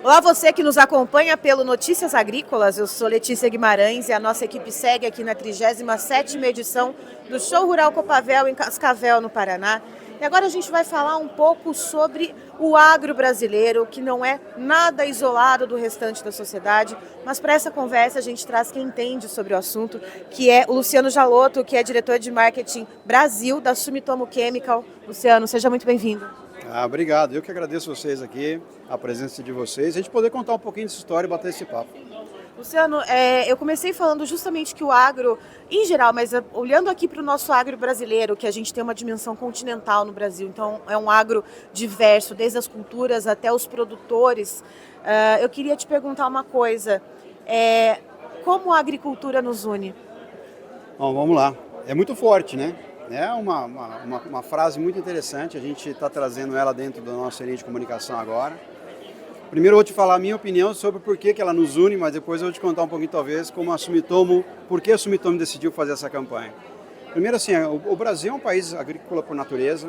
Olá, você que nos acompanha pelo Notícias Agrícolas, eu sou Letícia Guimarães e a nossa equipe segue aqui na 37ª edição do Show Rural Copavel em Cascavel, no Paraná. E agora a gente vai falar um pouco sobre o agro brasileiro, que não é nada isolado do restante da sociedade, mas para essa conversa a gente traz quem entende sobre o assunto, que é o Luciano Jalotto, que é diretor de marketing Brasil da Sumitomo Chemical. Luciano, seja muito bem-vindo. Obrigado, eu que agradeço vocês aqui, a presença de vocês, a gente poder contar um pouquinho dessa história e bater esse papo. Luciano, eu comecei falando justamente que o agro, em geral, mas olhando aqui para o nosso agro brasileiro, que a gente tem uma dimensão continental no Brasil, então é um agro diverso, desde as culturas até os produtores. Eu queria te perguntar uma coisa, como a agricultura nos une? Bom, vamos lá, é muito forte, né? É uma frase muito interessante, a gente está trazendo ela dentro da nossa linha de comunicação agora. Primeiro eu vou te falar a minha opinião sobre por que ela nos une, mas depois eu vou te contar um pouquinho talvez como a Sumitomo, por que a Sumitomo decidiu fazer essa campanha. Primeiro assim, o Brasil é um país agrícola por natureza,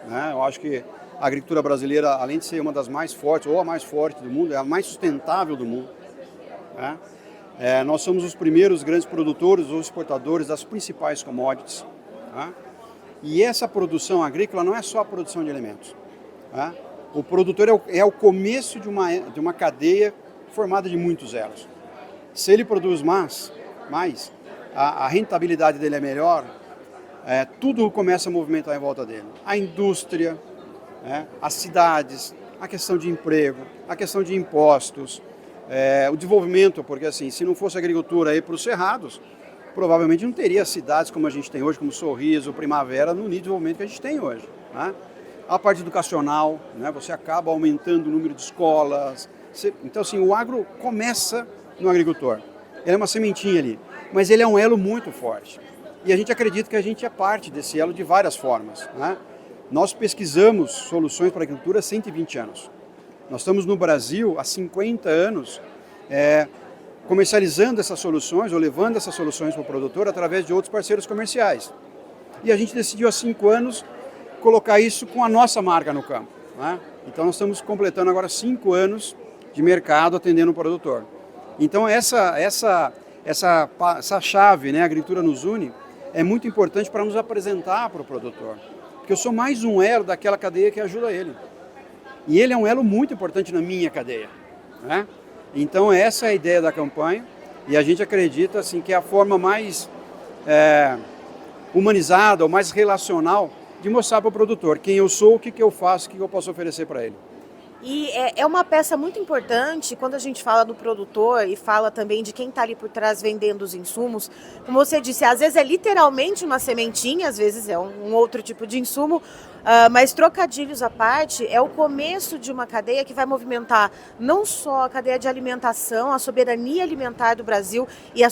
né? Eu acho que a agricultura brasileira, além de ser uma das mais fortes, ou a mais forte do mundo, é a mais sustentável do mundo, né? Nós somos os primeiros grandes produtores ou exportadores das principais commodities, né? E essa produção agrícola não é só a produção de alimentos, né? O produtor é o começo de uma cadeia formada de muitos elos. Se ele produz mais a rentabilidade dele é melhor, tudo começa a movimentar em volta dele. A indústria, as cidades, a questão de emprego, a questão de impostos, o desenvolvimento, porque assim, se não fosse a agricultura aí para os cerrados, provavelmente não teria cidades como a gente tem hoje, como Sorriso, Primavera, no nível de desenvolvimento que a gente tem hoje, né? A parte educacional, né? Você acaba aumentando o número de escolas. Então, assim, o agro começa no agricultor. Ele é uma sementinha ali, mas ele é um elo muito forte. E a gente acredita que a gente é parte desse elo de várias formas, né? Nós pesquisamos soluções para a agricultura há 120 anos. Nós estamos no Brasil há 50 anos comercializando essas soluções ou levando essas soluções para o produtor através de outros parceiros comerciais. E a gente decidiu há 5 anos colocar isso com a nossa marca no campo, né? Então nós estamos completando agora 5 anos de mercado atendendo o produtor. Então essa chave, né, a agricultura nos une, é muito importante para nos apresentar para o produtor, porque eu sou mais um elo daquela cadeia que ajuda ele. E ele é um elo muito importante na minha cadeia, né? Então essa é a ideia da campanha e a gente acredita assim, que é a forma mais humanizada ou mais relacional de mostrar para o produtor quem eu sou, o que eu faço, o que eu posso oferecer para ele. E é uma peça muito importante quando a gente fala do produtor e fala também de quem está ali por trás vendendo os insumos. Como você disse, às vezes é literalmente uma sementinha, às vezes é um outro tipo de insumo, mas trocadilhos à parte, é o começo de uma cadeia que vai movimentar não só a cadeia de alimentação, a soberania alimentar do Brasil e a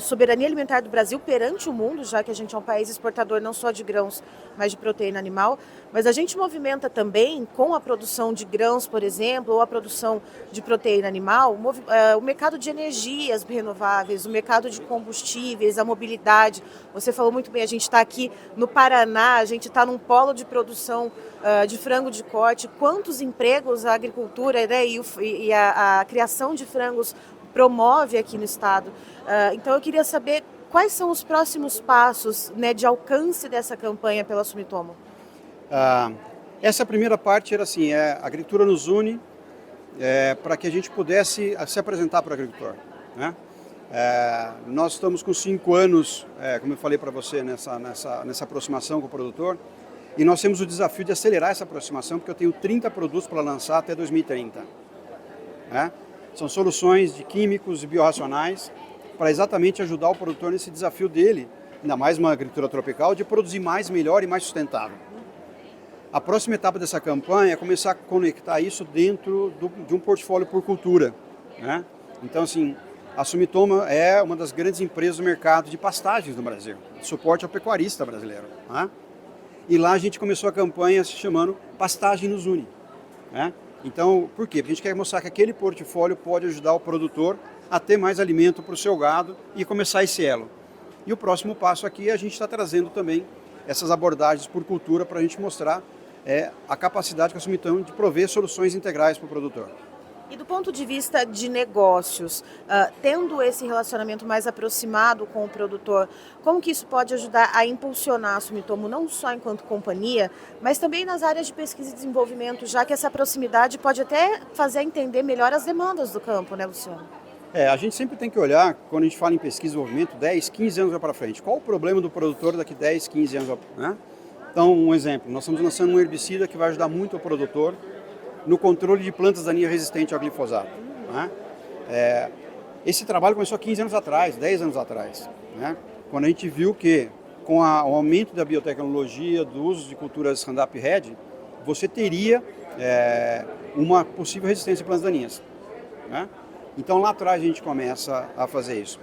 soberania alimentar do Brasil perante o mundo, já que a gente é um país exportador não só de grãos, mas de proteína animal, mas a gente movimenta também com a produção de grãos, por exemplo, ou a produção de proteína animal, o mercado de energias renováveis, o mercado de combustíveis, a mobilidade. Você falou muito bem, a gente está aqui no Paraná, a gente está num polo de produção de frango de corte. Quantos empregos a agricultura, né, e a criação de frangos promove aqui no estado? Então eu queria saber quais são os próximos passos, né, de alcance dessa campanha pela Sumitomo. Essa primeira parte era assim, a agricultura nos une para que a gente pudesse se apresentar para o agricultor, né? Nós estamos com 5 anos, como eu falei para você, nessa aproximação com o produtor, e nós temos o desafio de acelerar essa aproximação, porque eu tenho 30 produtos para lançar até 2030. Né? São soluções de químicos e biorracionais para exatamente ajudar o produtor nesse desafio dele, ainda mais uma agricultura tropical, de produzir mais, melhor e mais sustentável. A próxima etapa dessa campanha é começar a conectar isso dentro de um portfólio por cultura, né? Então, assim, a Sumitomo é uma das grandes empresas do mercado de pastagens no Brasil, de suporte ao pecuarista brasileiro, né? E lá a gente começou a campanha se chamando Pastagem nos Une, né? Então, por quê? Porque a gente quer mostrar que aquele portfólio pode ajudar o produtor a ter mais alimento para o seu gado e começar esse elo. E o próximo passo aqui, a gente está trazendo também essas abordagens por cultura para a gente mostrar a capacidade que a Sumitomo de prover soluções integrais para o produtor. E do ponto de vista de negócios, tendo esse relacionamento mais aproximado com o produtor, como que isso pode ajudar a impulsionar a Sumitomo não só enquanto companhia, mas também nas áreas de pesquisa e desenvolvimento, já que essa proximidade pode até fazer entender melhor as demandas do campo, né, Luciano? A gente sempre tem que olhar, quando a gente fala em pesquisa e desenvolvimento, 10, 15 anos para frente. Qual o problema do produtor daqui 10, 15 anos? Né? Então, um exemplo, nós estamos lançando um herbicida que vai ajudar muito o produtor no controle de plantas daninhas resistentes ao glifosato. Né? Esse trabalho começou há 15 anos atrás, 10 anos atrás, né? Quando a gente viu que com o aumento da biotecnologia, do uso de culturas Roundup Ready, você teria uma possível resistência a plantas daninhas. Né? Então lá atrás a gente começa a fazer isso.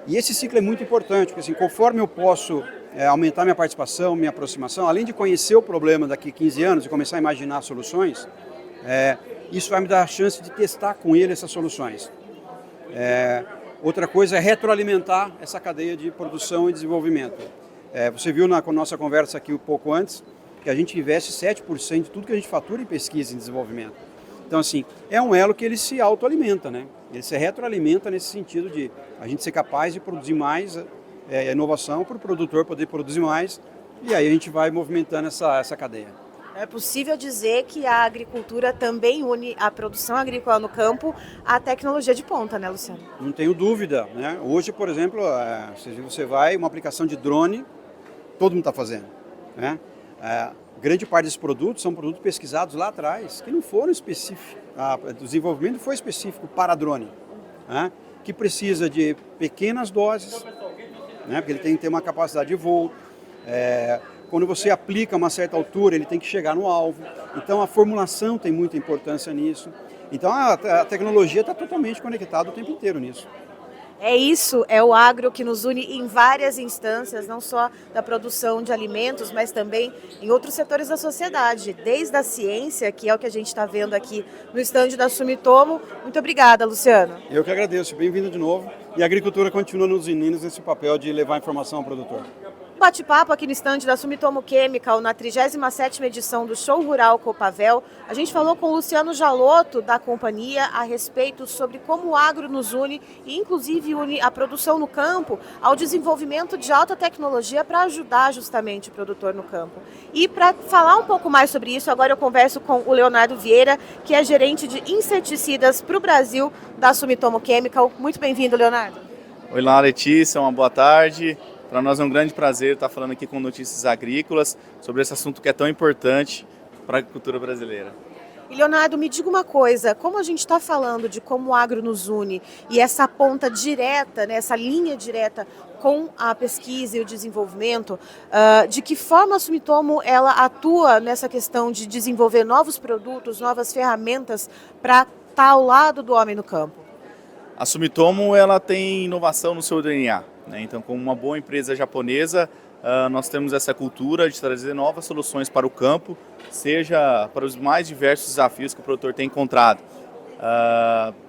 E esse ciclo é muito importante, porque assim, conforme eu posso aumentar minha participação, minha aproximação, além de conhecer o problema daqui a 15 anos e começar a imaginar soluções, isso vai me dar a chance de testar com ele essas soluções. Outra coisa é retroalimentar essa cadeia de produção e desenvolvimento. Você viu na nossa conversa aqui um pouco antes que a gente investe 7% de tudo que a gente fatura em pesquisa e desenvolvimento. Então, assim, é um elo que ele se autoalimenta, né? Ele se retroalimenta nesse sentido de a gente ser capaz de produzir mais inovação para o produtor poder produzir mais e aí a gente vai movimentando essa cadeia. É possível dizer que a agricultura também une a produção agrícola no campo à tecnologia de ponta, né, Luciano? Não tenho dúvida, né? Hoje, por exemplo, você vai, uma aplicação de drone, todo mundo está fazendo, né? Grande parte desses produtos são produtos pesquisados lá atrás, que não foram específicos, o desenvolvimento foi específico para drone, né? Que precisa de pequenas doses, né? Porque ele tem que ter uma capacidade de voo, quando você aplica a uma certa altura, ele tem que chegar no alvo. Então, a formulação tem muita importância nisso. Então, a tecnologia está totalmente conectada o tempo inteiro nisso. É isso, é o agro que nos une em várias instâncias, não só da produção de alimentos, mas também em outros setores da sociedade, desde a ciência, que é o que a gente está vendo aqui no estande da Sumitomo. Muito obrigada, Luciano. Eu que agradeço, bem-vindo de novo. E a agricultura continua nos unindo nesse papel de levar informação ao produtor. Bate-papo aqui no estande da Sumitomo Chemical, na 37ª edição do Show Rural Copavel. A gente falou com o Luciano Jalotto, da companhia, a respeito sobre como o agro nos une e inclusive une a produção no campo ao desenvolvimento de alta tecnologia para ajudar justamente o produtor no campo. E para falar um pouco mais sobre isso, agora eu converso com o Leonardo Vieira, que é gerente de inseticidas para o Brasil da Sumitomo Chemical. Muito bem-vindo, Leonardo. Oi lá, Letícia, uma boa tarde. Para nós é um grande prazer estar falando aqui com Notícias Agrícolas sobre esse assunto que é tão importante para a agricultura brasileira. E Leonardo, me diga uma coisa, como a gente está falando de como o agro nos une e essa ponta direta, né, essa linha direta com a pesquisa e o desenvolvimento, de que forma a Sumitomo ela atua nessa questão de desenvolver novos produtos, novas ferramentas para estar ao lado do homem no campo? A Sumitomo ela tem inovação no seu DNA. Então, como uma boa empresa japonesa, nós temos essa cultura de trazer novas soluções para o campo, seja para os mais diversos desafios que o produtor tem encontrado.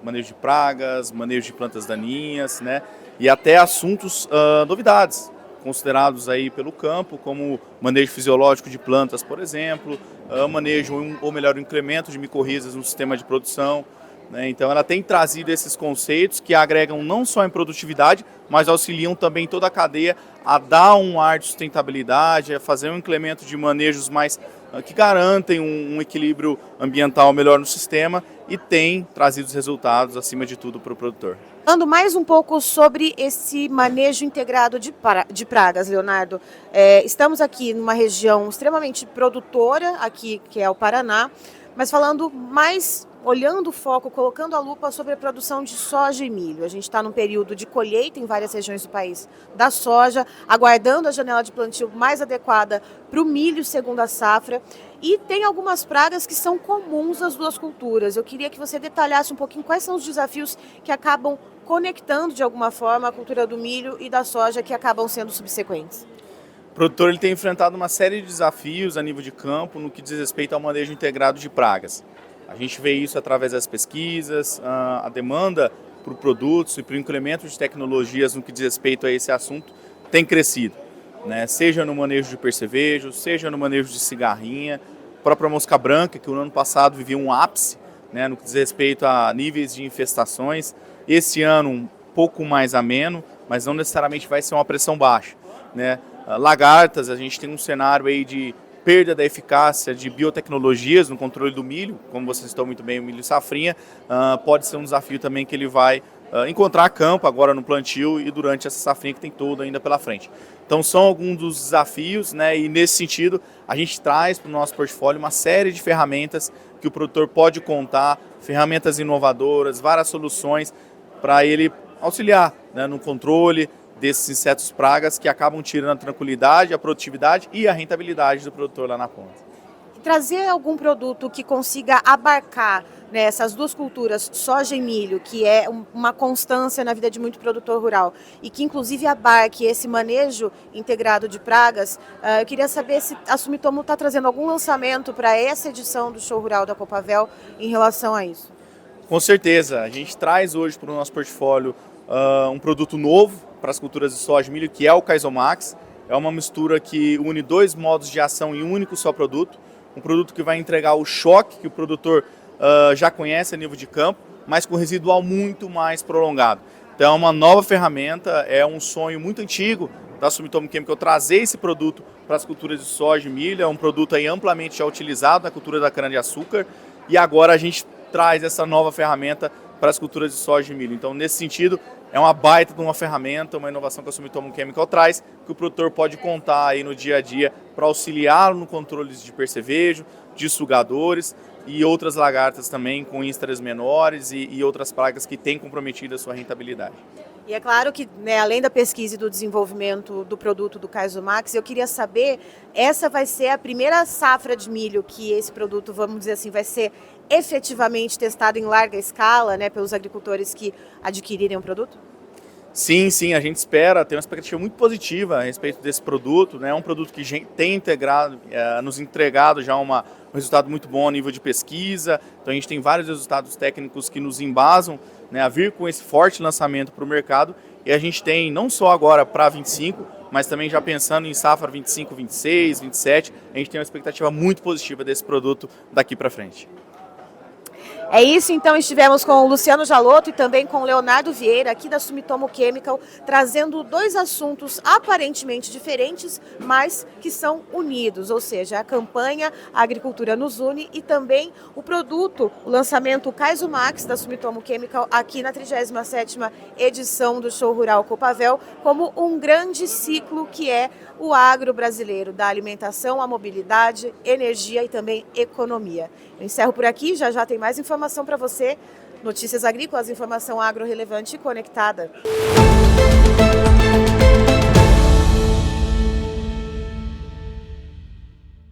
Manejo de pragas, manejo de plantas daninhas, né? E até assuntos, novidades, considerados aí pelo campo, como manejo fisiológico de plantas, por exemplo, manejo ou melhor, o incremento de micorrizas no sistema de produção. Então ela tem trazido esses conceitos que agregam não só em produtividade, mas auxiliam também toda a cadeia a dar um ar de sustentabilidade, a fazer um incremento de manejos mais que garantem um equilíbrio ambiental melhor no sistema e tem trazido os resultados acima de tudo para o produtor. Falando mais um pouco sobre esse manejo integrado de pragas, Leonardo, estamos aqui numa região extremamente produtora, aqui que é o Paraná, mas falando mais, olhando o foco, colocando a lupa sobre a produção de soja e milho. A gente está num período de colheita em várias regiões do país da soja, aguardando a janela de plantio mais adequada para o milho segundo a safra. E tem algumas pragas que são comuns às duas culturas. Eu queria que você detalhasse um pouquinho quais são os desafios que acabam conectando de alguma forma a cultura do milho e da soja que acabam sendo subsequentes. O produtor ele tem enfrentado uma série de desafios a nível de campo no que diz respeito ao manejo integrado de pragas. A gente vê isso através das pesquisas, a demanda por produtos e por incremento de tecnologias no que diz respeito a esse assunto tem crescido, né? Seja no manejo de percevejo, seja no manejo de cigarrinha, a própria mosca branca, que no ano passado vivia um ápice, né, no que diz respeito a níveis de infestações. Esse ano um pouco mais ameno, mas não necessariamente vai ser uma pressão baixa, né? Lagartas, a gente tem um cenário aí de perda da eficácia de biotecnologias no controle do milho, como vocês estão muito bem, o milho safrinha, pode ser um desafio também que ele vai encontrar campo agora no plantio e durante essa safrinha que tem toda ainda pela frente. Então são alguns dos desafios, né, e nesse sentido a gente traz para o nosso portfólio uma série de ferramentas que o produtor pode contar, ferramentas inovadoras, várias soluções para ele auxiliar, né, no controle desses insetos pragas que acabam tirando a tranquilidade, a produtividade e a rentabilidade do produtor lá na ponta. Trazer algum produto que consiga abarcar, né, essas duas culturas, soja e milho, que é uma constância na vida de muito produtor rural, e que inclusive abarque esse manejo integrado de pragas, eu queria saber se a Sumitomo está trazendo algum lançamento para essa edição do Show Rural da Copavel em relação a isso. Com certeza, a gente traz hoje para o nosso portfólio um produto novo para as culturas de soja e milho, que é o Kaizomax. É uma mistura que une dois modos de ação em um único só produto. Um produto que vai entregar o choque que o produtor já conhece a nível de campo, mas com residual muito mais prolongado. Então é uma nova ferramenta, é um sonho muito antigo da Sumitomo Chemical trazer esse produto para as culturas de soja e milho. É um produto aí amplamente já utilizado na cultura da cana-de-açúcar e agora a gente traz essa nova ferramenta para as culturas de soja e milho. Então nesse sentido é uma baita de uma ferramenta, uma inovação que a Sumitomo Chemical traz, que o produtor pode contar aí no dia a dia para auxiliar no controle de percevejo, de sugadores e outras lagartas também com ístaras menores e outras pragas que têm comprometido a sua rentabilidade. E é claro que, né, além da pesquisa e do desenvolvimento do produto do Kaizomax, eu queria saber, essa vai ser a primeira safra de milho que esse produto, vamos dizer assim, vai ser efetivamente testado em larga escala, né, pelos agricultores que adquirirem o produto? Sim, sim, a gente espera, tem uma expectativa muito positiva a respeito desse produto, né? É um produto que tem integrado, nos entregado já um resultado muito bom a nível de pesquisa, então a gente tem vários resultados técnicos que nos embasam, né, a vir com esse forte lançamento para o mercado, e a gente tem não só agora para 25, mas também já pensando em safra 25, 26, 27, a gente tem uma expectativa muito positiva desse produto daqui para frente. É isso, então estivemos com o Luciano Jalotto e também com o Leonardo Vieira, aqui da Sumitomo Chemical, trazendo dois assuntos aparentemente diferentes, mas que são unidos, ou seja, a campanha A Agricultura nos Une e também o produto, o lançamento Kaizomax da Sumitomo Chemical aqui na 37ª edição do Show Rural Copavel, como um grande ciclo que é o agro brasileiro, da alimentação à mobilidade, energia e também economia. Eu encerro por aqui, já tem mais informação para você. Notícias Agrícolas, informação agro relevante e conectada.